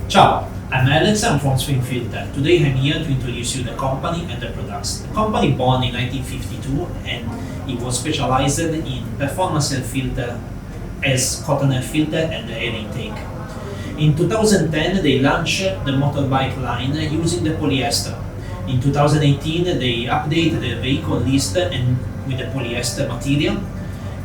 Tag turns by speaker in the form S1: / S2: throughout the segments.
S1: Ciao, I'm Alex, I'm from Spring Filter. Today I'm here to introduce you the company and the products. The company born in 1952 and it was specialized in performance air filter as cotton air filter and air intake. In 2010 they launched the motorbike line using the polyester. In 2018 they updated the vehicle list and with the polyester material.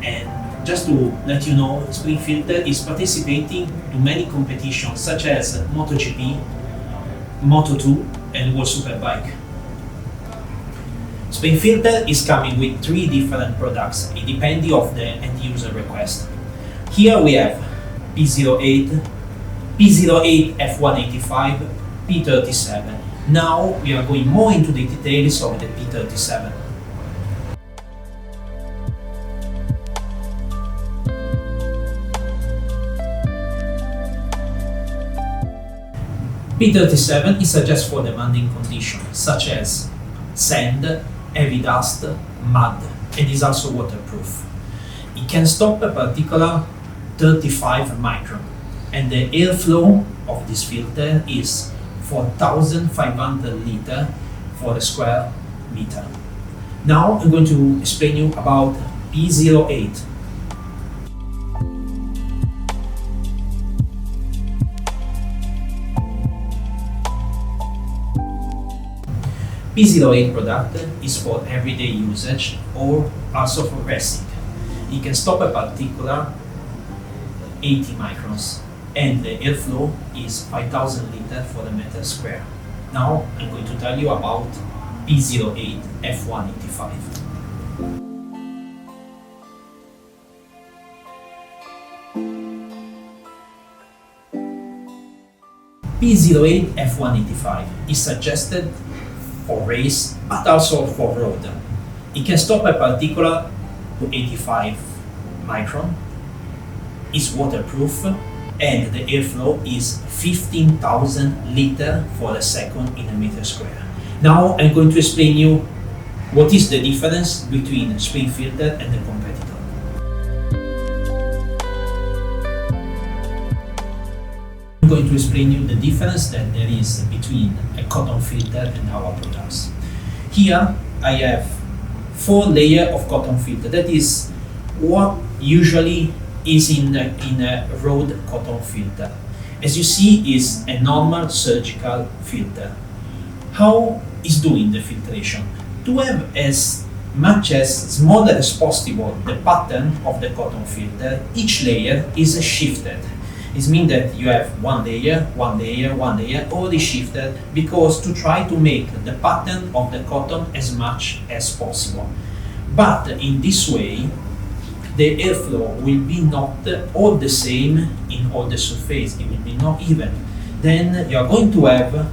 S1: And just to let you know, Spring Filter is participating in many competitions such as MotoGP, Moto2 and World Superbike. Spring Filter is coming with 3 different products, depending of the end user request. Here we have P08, P08 F185, P37. Now we are going more into the details of the P37. P37 is suggest for demanding conditions such as sand, heavy dust, mud, and is also waterproof. It can stop a particular 35 micron, and the airflow of this filter is 4,500 liters for a square meter. Now I'm going to explain you about P08. P08 product is for everyday usage or also for racing. It can stop a particular 80 microns and the airflow is 5,000 liters for the meter square. Now I'm going to tell you about P08 F185. P08 F185 is suggested for race but also for road. It can stop a particular 85 micron, is waterproof, and the airflow is 15,000 liters for a second in a meter square. Now I'm going to explain you what is the difference between Spring Filter and the competitor. I'm going to explain you the difference that there is between a cotton filter and our products. Here I have 4 layers of cotton filter. That is what usually is in a road cotton filter. As you see, is a normal surgical filter. How is doing the filtration? To have as much as small as possible the pattern of the cotton filter, each layer is shifted. It means that you have one layer, already shifted because to try to make the pattern of the cotton as much as possible. But in this way, the airflow will be not all the same in all the surface. It will be not even. Then you are going to have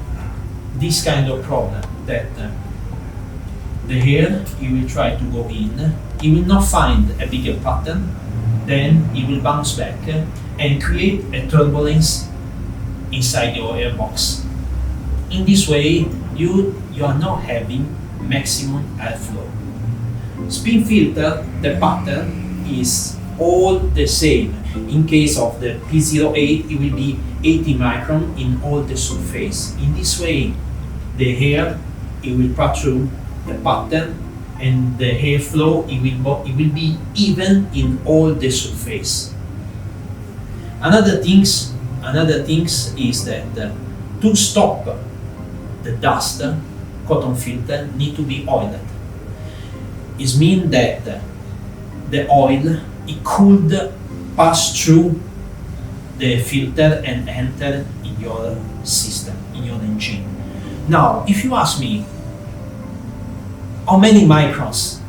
S1: this kind of problem that the air, you will try to go in, it will not find a bigger pattern, then it will bounce back and create a turbulence inside your airbox. In this way, you are not having maximum airflow. Spring Filter, the pattern is all the same. In case of the P08, it will be 80 micron in all the surface. In this way, the air, it will pass through the pattern and the airflow, it will be even in all the surface. Another things is that to stop the dust, cotton filter need to be oiled. It means that the oil, it could pass through the filter and enter in your system, in your engine. Now, if you ask me how many microns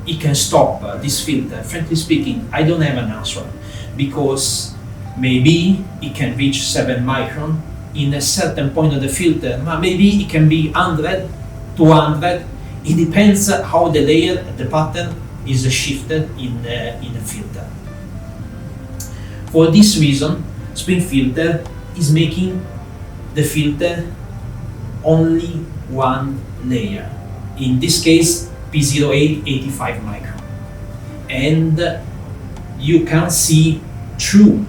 S1: it can stop this filter, frankly speaking, I don't have an answer, because maybe it can reach 7 micron in a certain point of the filter, maybe it can be 100, 200, it depends how the layer, the pattern is shifted in the filter. For this reason, Spring Filter is making the filter only one layer. In this case, P08 85 micron. And you can see through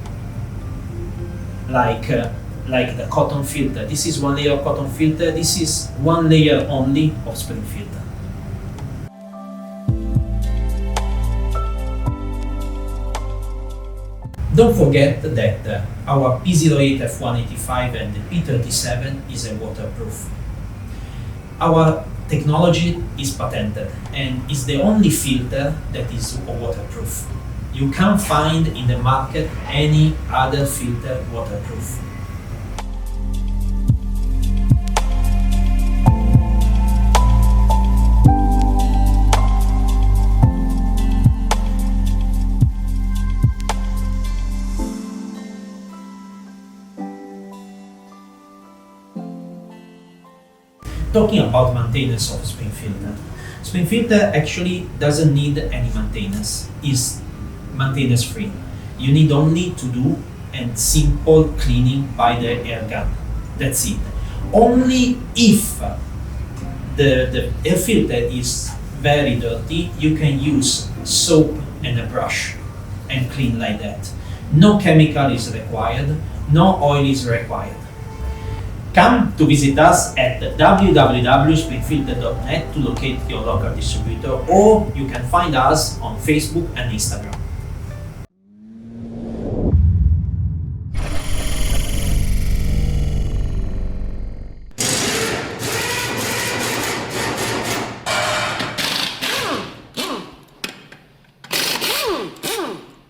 S1: like like the cotton filter. This is one layer of cotton filter. This is one layer only of spring filter. Don't forget that our P08 F185 and the P37 is a waterproof. Our technology is patented and is the only filter that is waterproof. You can't find in the market any other filter waterproof. Talking about maintenance of spring filter. Spring filter actually doesn't need any maintenance. It's maintenance free. You need only to do a simple cleaning by the air gun. That's it. Only if the air filter is very dirty, you can use soap and a brush and clean like that. No chemical is required, no oil is required. Come to visit us at www.springfilter.net to locate your local distributor, or you can find us on Facebook and Instagram.